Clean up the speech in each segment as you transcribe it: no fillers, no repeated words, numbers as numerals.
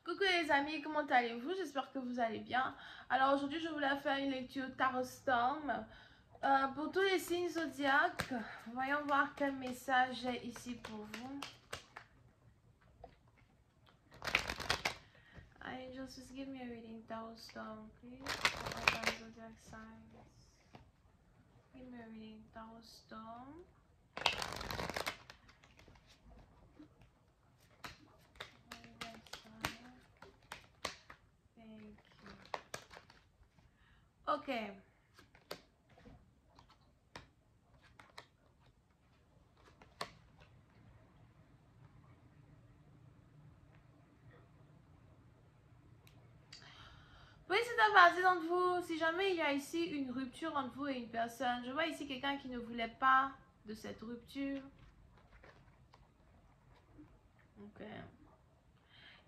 Coucou les amis, comment allez-vous? J'espère que vous allez bien. Alors aujourd'hui, je voulais faire une lecture Tarot Storm pour tous les signes zodiaques. Voyons voir quel message j'ai ici pour vous. Angels, just give me a reading Tarot Storm, please. For all my zodiac signs. Give me a reading Tarot Storm. Ok. Oui, c'est un partie d'entre vous. Si jamais il y a ici une rupture entre vous et une personne, je vois ici quelqu'un qui ne voulait pas de cette rupture. Ok.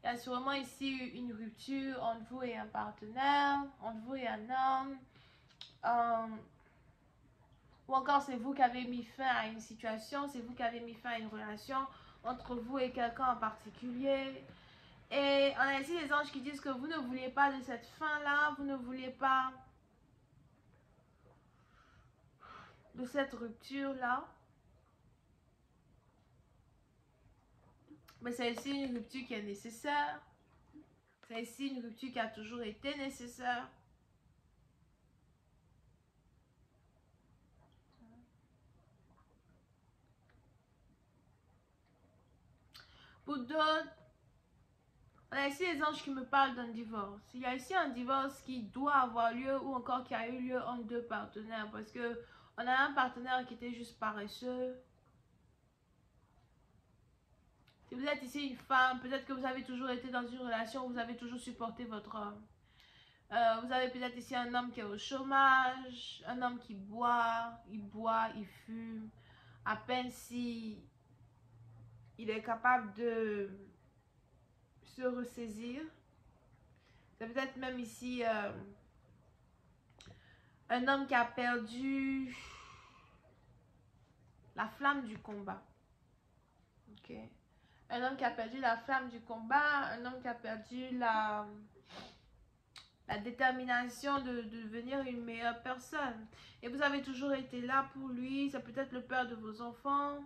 Il y a sûrement ici une rupture entre vous et un partenaire, entre vous et un homme. Ou encore c'est vous qui avez mis fin à une situation, c'est vous qui avez mis fin à une relation entre vous et quelqu'un en particulier. Et on a ici les anges qui disent que vous ne vouliez pas de cette fin-là, vous ne vouliez pas de cette rupture-là. Mais c'est ici une rupture qui est nécessaire. C'est ici une rupture qui a toujours été nécessaire. Pour d'autres, on a ici les anges qui me parlent d'un divorce. Il y a ici un divorce qui doit avoir lieu ou encore qui a eu lieu entre deux partenaires. Parce que on a un partenaire qui était juste paresseux. Si vous êtes ici une femme, peut-être que vous avez toujours été dans une relation où vous avez toujours supporté votre homme. Vous avez peut-être ici un homme qui est au chômage, un homme qui boit, il fume. À peine si il est capable de se ressaisir. C'est peut-être même ici un homme qui a perdu la flamme du combat. Ok. Un homme qui a perdu la flamme du combat, un homme qui a perdu la détermination de devenir une meilleure personne. Et vous avez toujours été là pour lui, c'est peut-être le père de vos enfants.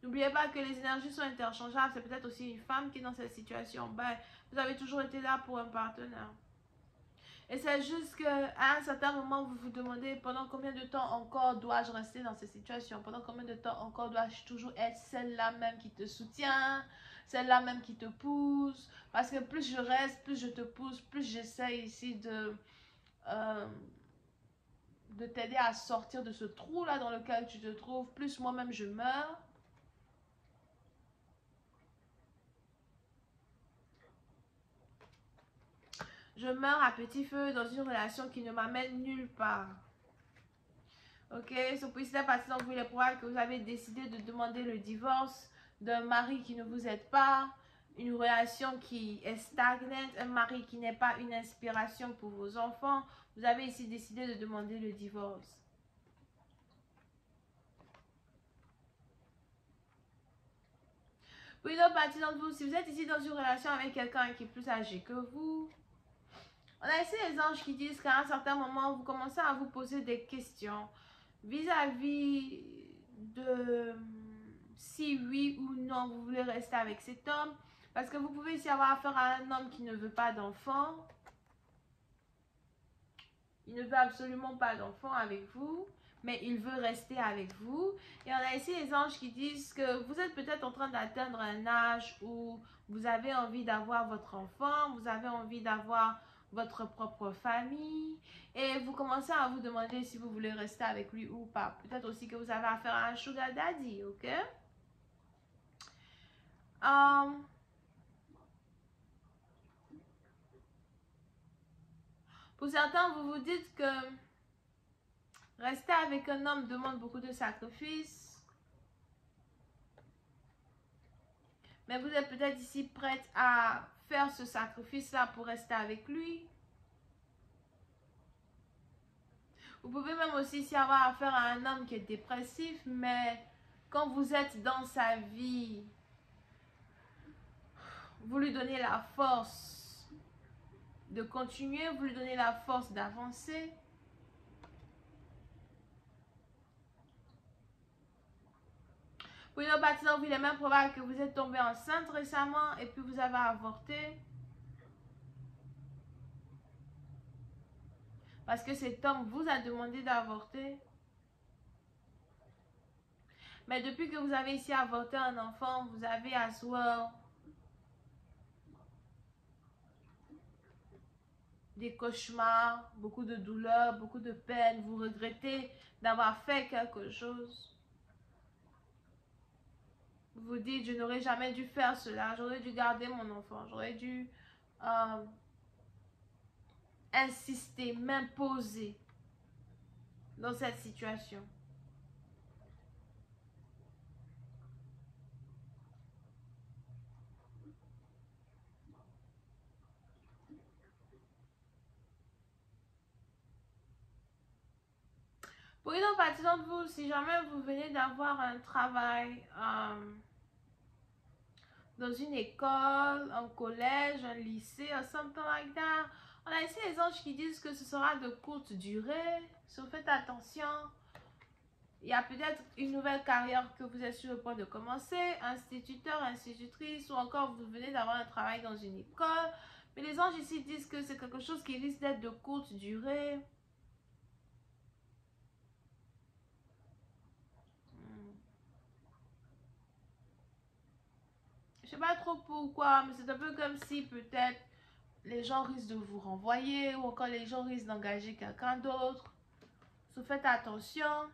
N'oubliez pas que les énergies sont interchangeables, c'est peut-être aussi une femme qui est dans cette situation. Ben, vous avez toujours été là pour un partenaire. Et c'est juste qu'à un certain moment, vous vous demandez pendant combien de temps encore dois-je rester dans cette situation? Pendant combien de temps encore dois-je toujours être celle-là même qui te soutient? Celle-là même qui te pousse? Parce que plus je reste, plus je te pousse, plus j'essaie ici de t'aider à sortir de ce trou-là dans lequel tu te trouves, plus moi-même je meurs. Je meurs à petit feu dans une relation qui ne m'amène nulle part. Ok, c'est pour cela parce que vous voulez probable que vous avez décidé de demander le divorce d'un mari qui ne vous aide pas, une relation qui est stagnante, un mari qui n'est pas une inspiration pour vos enfants. Vous avez ici décidé de demander le divorce. Pour une autre partie d'entre vous, si vous êtes ici dans une relation avec quelqu'un qui est plus âgé que vous, on a ici les anges qui disent qu'à un certain moment, vous commencez à vous poser des questions vis-à-vis de si oui ou non vous voulez rester avec cet homme. Parce que vous pouvez ici avoir affaire à un homme qui ne veut pas d'enfant. Il ne veut absolument pas d'enfant avec vous, mais il veut rester avec vous. Et on a ici les anges qui disent que vous êtes peut-être en train d'atteindre un âge où vous avez envie d'avoir votre enfant, vous avez envie d'avoir votre propre famille et vous commencez à vous demander si vous voulez rester avec lui ou pas. Peut-être aussi que vous avez affaire à un sugar daddy, ok? Pour certains, vous vous dites que rester avec un homme demande beaucoup de sacrifices. Mais vous êtes peut-être ici prête à faire ce sacrifice-là pour rester avec lui. Vous pouvez même aussi ici avoir affaire à un homme qui est dépressif, mais quand vous êtes dans sa vie, Vous lui donnez la force de continuer, vous lui donnez la force d'avancer. Pour une autre partie d'entre vous, il est même probable que vous êtes tombé enceinte récemment et puis vous avez avorté. Parce que cet homme vous a demandé d'avorter. Mais depuis que vous avez ici avorté un enfant, vous avez à soi des cauchemars, beaucoup de douleurs, beaucoup de peine. Vous regrettez d'avoir fait quelque chose. Vous vous dites, je n'aurais jamais dû faire cela. J'aurais dû garder mon enfant. J'aurais dû insister, m'imposer dans cette situation. Pour une autre partie d'entre vous, si jamais vous venez d'avoir un travail dans une école, un collège, un lycée, or something like that, on a ici les anges qui disent que ce sera de courte durée. So faites attention. Il y a peut-être une nouvelle carrière que vous êtes sur le point de commencer, instituteur, institutrice, ou encore vous venez d'avoir un travail dans une école. Mais les anges ici disent que c'est quelque chose qui risque d'être de courte durée. Je sais pas trop pourquoi, mais c'est un peu comme si peut-être les gens risquent de vous renvoyer ou encore les gens risquent d'engager quelqu'un d'autre. So faites attention.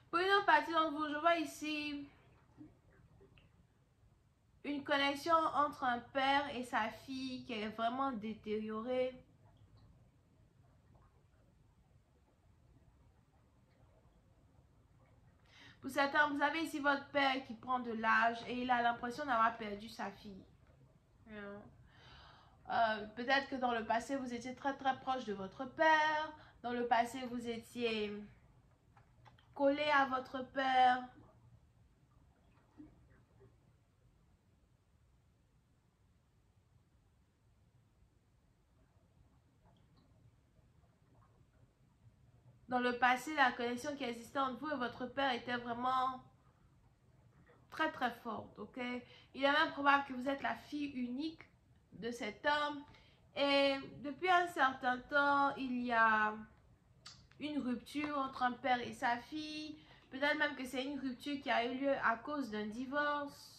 Pour une autre partie d'entre vous, je vois ici une connexion entre un père et sa fille qui est vraiment détériorée. Pour certains, vous avez ici votre père qui prend de l'âge et il a l'impression d'avoir perdu sa fille. Peut-être que dans le passé, vous étiez très très proche de votre père. Dans le passé, vous étiez collé à votre père. Dans le passé, la connexion qui existait entre vous et votre père était vraiment très très forte, ok? Il est même probable que vous êtes la fille unique de cet homme. Et depuis un certain temps, il y a une rupture entre un père et sa fille. Peut-être même que c'est une rupture qui a eu lieu à cause d'un divorce.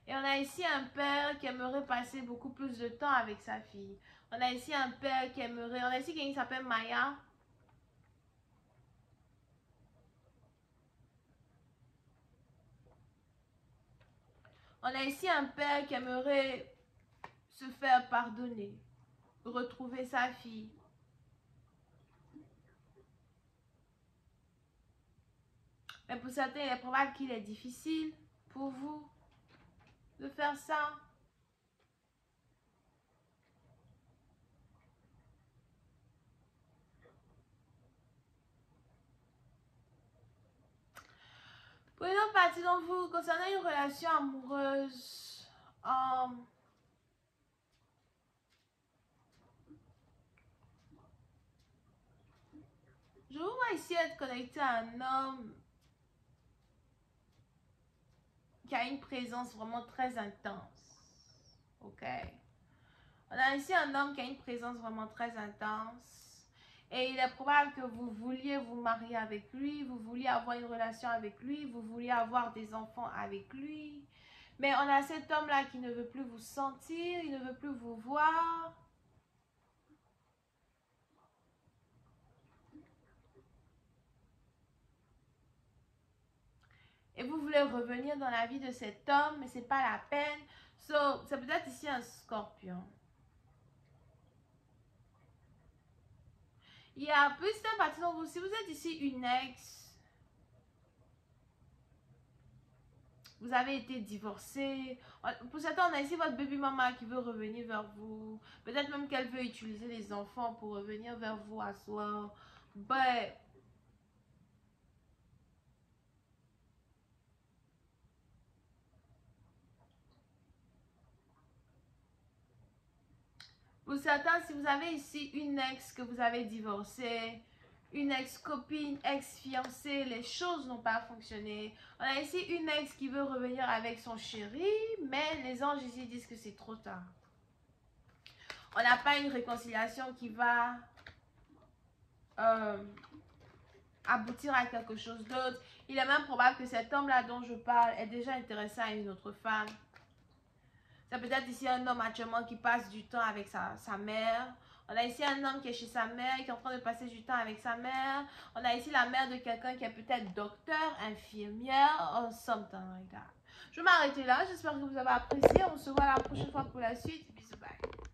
Et on a ici un père qui aimerait passer beaucoup plus de temps avec sa fille. On a ici un père qui aimerait... On a ici quelqu'un qui s'appelle Maya. On a ici un père qui aimerait se faire pardonner, retrouver sa fille. Mais pour certains, il est probable qu'il est difficile pour vous de faire ça. Pour une autre partie d'entre vous, concernant une relation amoureuse, je vous vois ici être connecté à un homme qui a une présence vraiment très intense. Ok? On a ici un homme qui a une présence vraiment très intense. Et il est probable que vous vouliez vous marier avec lui, vous vouliez avoir une relation avec lui, vous vouliez avoir des enfants avec lui. Mais on a cet homme-là qui ne veut plus vous sentir, il ne veut plus vous voir. Et vous voulez revenir dans la vie de cet homme, mais ce n'est pas la peine. So, c'est peut-être ici un scorpion. Il y a plus d'un parti d'entre vous. Si vous êtes ici une ex, Vous avez été divorcé. Pour certains, on a ici votre baby mama qui veut revenir vers vous. Peut-être même qu'elle veut utiliser les enfants pour revenir vers vous à soi. Ben, pour certains, si vous avez ici une ex que vous avez divorcée, une ex-copine, ex-fiancée, les choses n'ont pas fonctionné. On a ici une ex qui veut revenir avec son chéri, mais les anges ici disent que c'est trop tard. On n'a pas une réconciliation qui va aboutir à quelque chose d'autre. Il est même probable que cet homme-là dont je parle est déjà intéressé à une autre femme. C'est peut-être ici un homme actuellement qui passe du temps avec sa mère. On a ici un homme qui est chez sa mère, qui est en train de passer du temps avec sa mère. On a ici la mère de quelqu'un qui est peut-être docteur, infirmière, or something like that. Je vais m'arrêter là. J'espère que vous avez apprécié. On se voit la prochaine fois pour la suite. Bisous, bye.